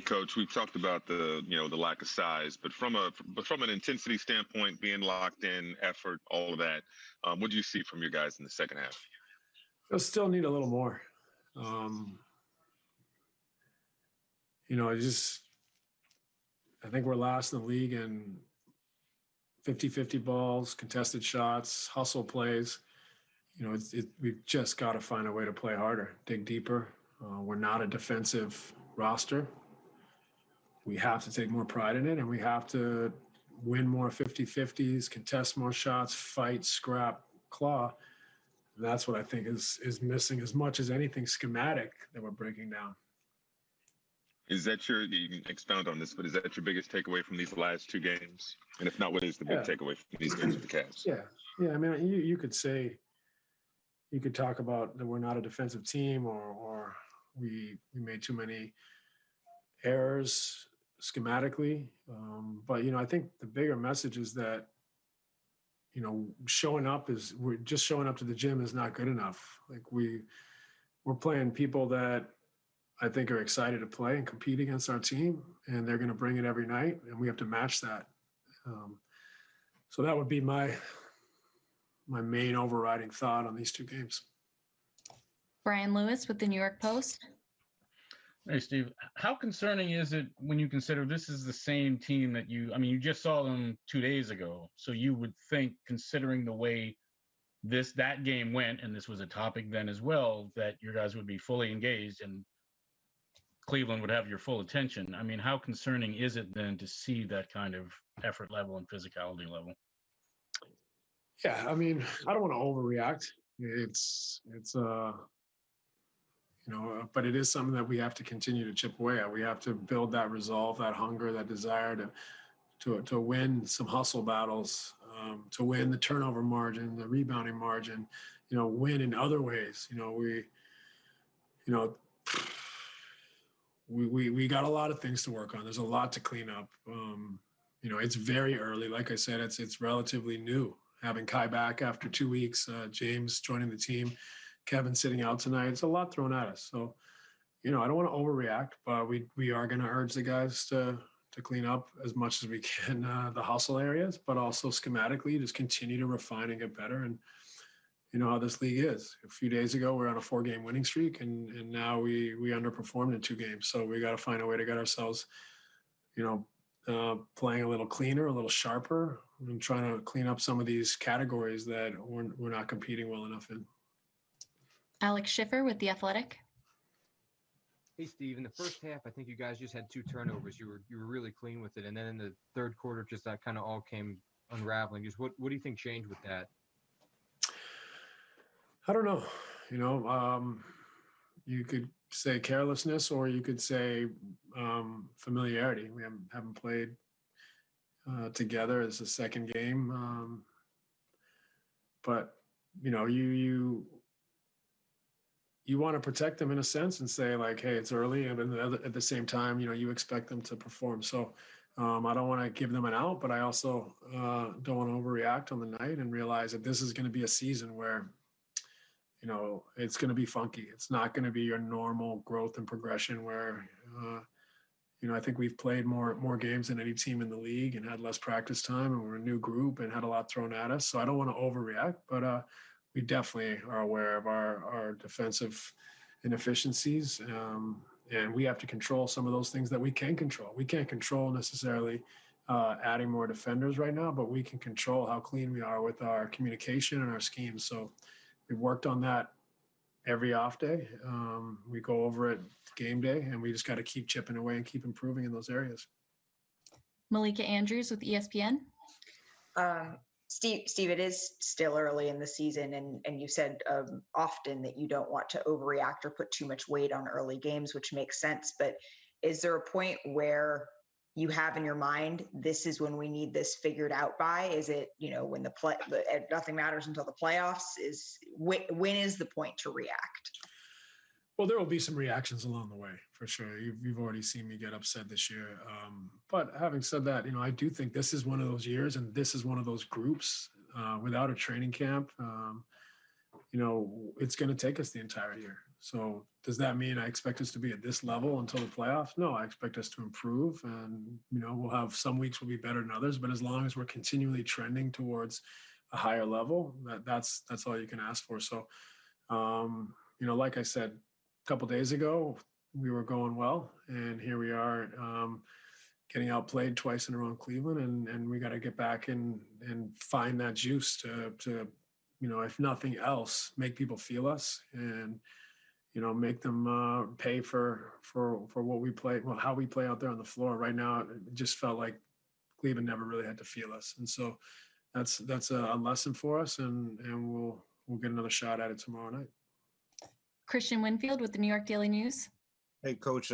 Coach, we've talked about the lack of size, but from an intensity standpoint, being locked in, effort, all of that, what do you see from your guys in the second half? They'll still need a little more. I think we're last in the league in 50-50 balls, contested shots, hustle plays. We've just got to find a way to play harder, dig deeper. We're not a defensive roster. We have to take more pride in it, and we have to win more 50-50s, contest more shots, fight, scrap, claw. And that's what I think is missing as much as anything schematic that we're breaking down. You can expound on this, but is that your biggest takeaway from these last two games? And if not, what is the big takeaway from these games with the Cavs? Yeah. I mean, you could talk about that we're not a defensive team or we made too many errors schematically. But, I think the bigger message is that, we're just showing up to the gym is not good enough. Like we're playing people that I think are excited to play and compete against our team, and they're going to bring it every night, and we have to match that. So that would be my main overriding thought on these two games. Brian Lewis with the New York Post. Hey, Steve, how concerning is it when you consider this is the same team that you just saw them 2 days ago. So you would think, considering the way that game went, and this was a topic then as well, that your guys would be fully engaged and Cleveland would have your full attention. I mean, how concerning is it then to see that kind of effort level and physicality level? Yeah, I mean, I don't want to overreact. But it is something that we have to continue to chip away at. We have to build that resolve, that hunger, that desire to win some hustle battles, to win the turnover margin, the rebounding margin, win in other ways. We got a lot of things to work on. There's a lot to clean up. It's very early. Like I said, it's relatively new. Having Kai back after 2 weeks, James joining the team, Kevin sitting out tonight. It's a lot thrown at us. So, I don't want to overreact, but we are going to urge the guys to clean up as much as we can the hustle areas, but also schematically just continue to refine and get better. And you know how this league is. A few days ago, we were on a 4-game winning streak, and now we underperformed in 2 games. So we got to find a way to get ourselves, playing a little cleaner, a little sharper, and trying to clean up some of these categories that we're not competing well enough in. Alex Schiffer with The Athletic. Hey, Steve, in the first half, I think you guys just had 2 turnovers. You were really clean with it. And then in the third quarter, just that kind of all came unraveling. Just what do you think changed with that? I don't know. You could say carelessness, or you could say familiarity. We haven't played together as a second game. But, you want to protect them in a sense and say, like, hey, it's early. And at the same time, you expect them to perform. So I don't want to give them an out, but I also don't want to overreact on the night and realize that this is going to be a season where, it's going to be funky. It's not going to be your normal growth and progression where, I think we've played more games than any team in the league and had less practice time, and we're a new group and had a lot thrown at us. So I don't want to overreact, but we definitely are aware of our defensive inefficiencies, and we have to control some of those things that we can control. We can't control necessarily adding more defenders right now, but we can control how clean we are with our communication and our schemes. So we've worked on that every off day. We go over it game day, and we just got to keep chipping away and keep improving in those areas. Malika Andrews with ESPN. Steve, it is still early in the season, and you said often that you don't want to overreact or put too much weight on early games, which makes sense. But is there a point where you have in your mind, this is when we need this figured out by? Is it, when nothing matters until the playoffs? When is the point to react? Well, there will be some reactions along the way, for sure. You've already seen me get upset this year. But having said that, I do think this is one of those years, and this is one of those groups without a training camp. It's going to take us the entire year. So does that mean I expect us to be at this level until the playoffs? No, I expect us to improve, and we'll have some weeks will be better than others, but as long as we're continually trending towards a higher level, that's all you can ask for. So, like I said, a couple days ago, we were going well, and here we are getting outplayed twice in a row in Cleveland, and we got to get back and find that juice to if nothing else, make people feel us and make them pay for what we play, how we play out there on the floor. Right now, it just felt like Cleveland never really had to feel us, and so that's a lesson for us, and we'll get another shot at it tomorrow night. Christian Winfield with the New York Daily News. Hey, Coach,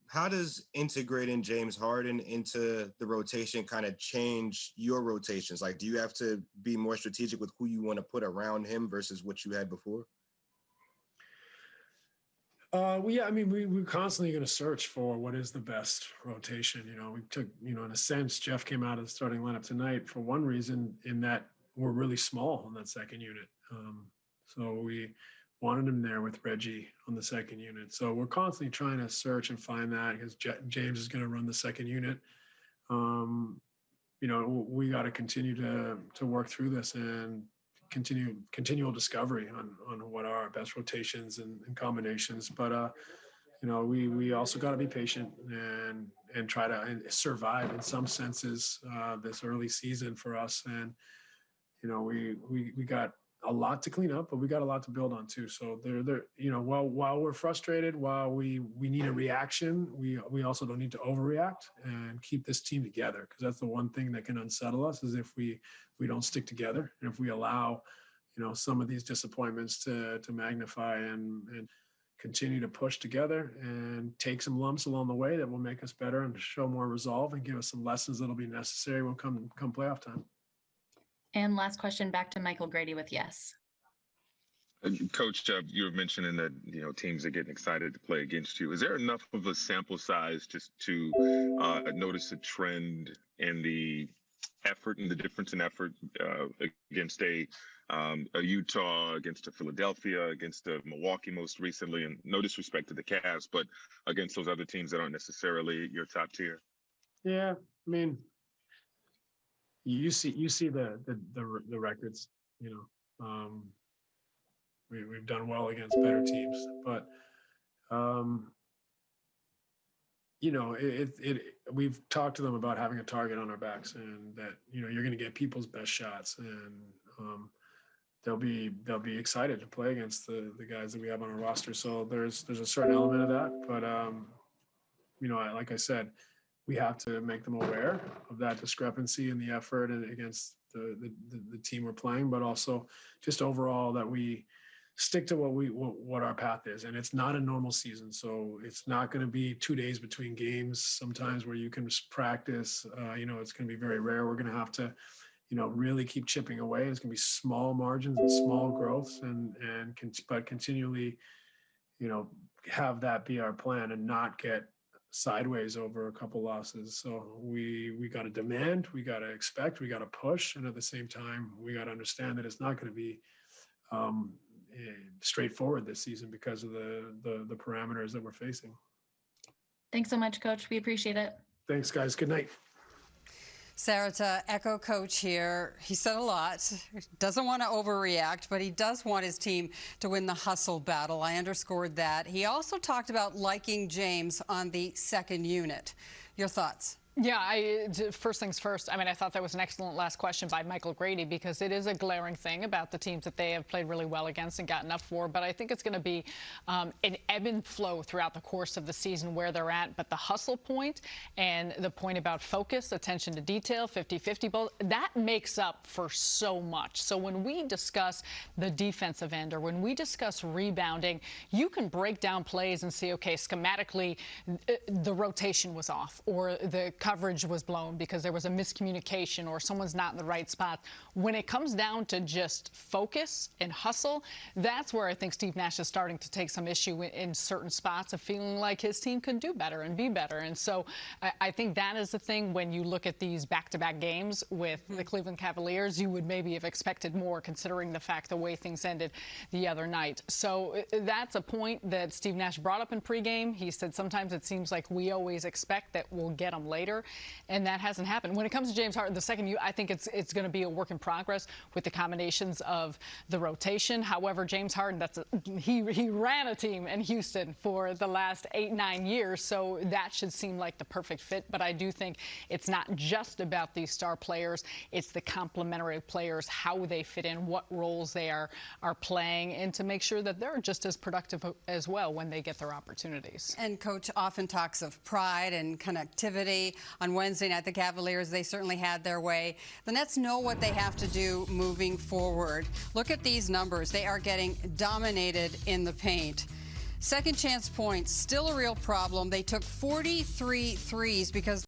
how does integrating James Harden into the rotation kind of change your rotations? Like, do you have to be more strategic with who you want to put around him versus what you had before? We're constantly going to search for what is the best rotation. We took, in a sense, Jeff came out of the starting lineup tonight for one reason, in that we're really small on that second unit. So we wanted him there with Reggie on the second unit. So we're constantly trying to search and find that, because James is going to run the second unit. We got to continue to work through this and continual discovery on what are our best rotations and combinations. But we also got to be patient and try to survive in some senses this early season for us. And we got a lot to clean up, but we got a lot to build on too. So while we're frustrated, while we need a reaction, we also don't need to overreact and keep this team together, because that's the one thing that can unsettle us, is if we don't stick together, and if we allow some of these disappointments to magnify and continue to push together and take some lumps along the way that will make us better and show more resolve and give us some lessons that'll be necessary when come playoff time. And last question, back to Michael Grady with Yes. Coach, you were mentioning that teams are getting excited to play against you. Is there enough of a sample size just to notice a trend in the effort and the difference in effort against a Utah, against a Philadelphia, against a Milwaukee most recently, and no disrespect to the Cavs, but against those other teams that aren't necessarily your top tier? Yeah, I mean, you see the records. We've done well against better teams, but we've talked to them about having a target on our backs, and that you're going to get people's best shots, and they'll be excited to play against the guys that we have on our roster. So there's a certain element of that, but like I said, we have to make them aware of that discrepancy in the effort and against the team we're playing, but also just overall that we stick to what our path is. And it's not a normal season, so it's not going to be 2 days between games sometimes where you can just practice. It's going to be very rare. We're going to have to really keep chipping away. It's going to be small margins and small growths, but continually have that be our plan and not get sideways over a couple losses. So we got to demand, we got to expect, we got to push, and at the same time we got to understand that it's not going to be straightforward this season because of the parameters that we're facing. Thanks so much, Coach. We appreciate it. Thanks, guys. Good night. Sarah, to echo Coach here, he said a lot. Doesn't want to overreact, but he does want his team to win the hustle battle. I underscored that. He also talked about liking James on the second unit. Your thoughts? Yeah, first things first. I mean, I thought that was an excellent last question by Michael Grady, because it is a glaring thing about the teams that they have played really well against and gotten up for. But I think it's going to be an ebb and flow throughout the course of the season where they're at. But the hustle point and the point about focus, attention to detail, 50-50 ball, that makes up for so much. So when we discuss the defensive end or when we discuss rebounding, you can break down plays and see, okay, schematically, the rotation was off, or the coverage was blown because there was a miscommunication or someone's not in the right spot. When it comes down to just focus and hustle, that's where I think Steve Nash is starting to take some issue in certain spots of feeling like his team could do better and be better. And so I think that is the thing when you look at these back-to-back games with the Cleveland Cavaliers, you would maybe have expected more considering the fact the way things ended the other night. So that's a point that Steve Nash brought up in pregame. He said sometimes it seems like we always expect that we'll get them later, and that hasn't happened. When it comes to James Harden, I think it's going to be a work in progress with the combinations of the rotation. However, James Harden, he ran a team in Houston for the last 8-9 years, so that should seem like the perfect fit. But I do think it's not just about these star players. It's the complementary players, how they fit in, what roles they are playing, and to make sure that they're just as productive as well when they get their opportunities. And Coach often talks of pride and connectivity. On Wednesday night, the Cavaliers, they certainly had their way. The Nets know what they have to do moving forward. Look at these numbers. They are getting dominated in the paint. Second chance points, still a real problem. They took 43 threes because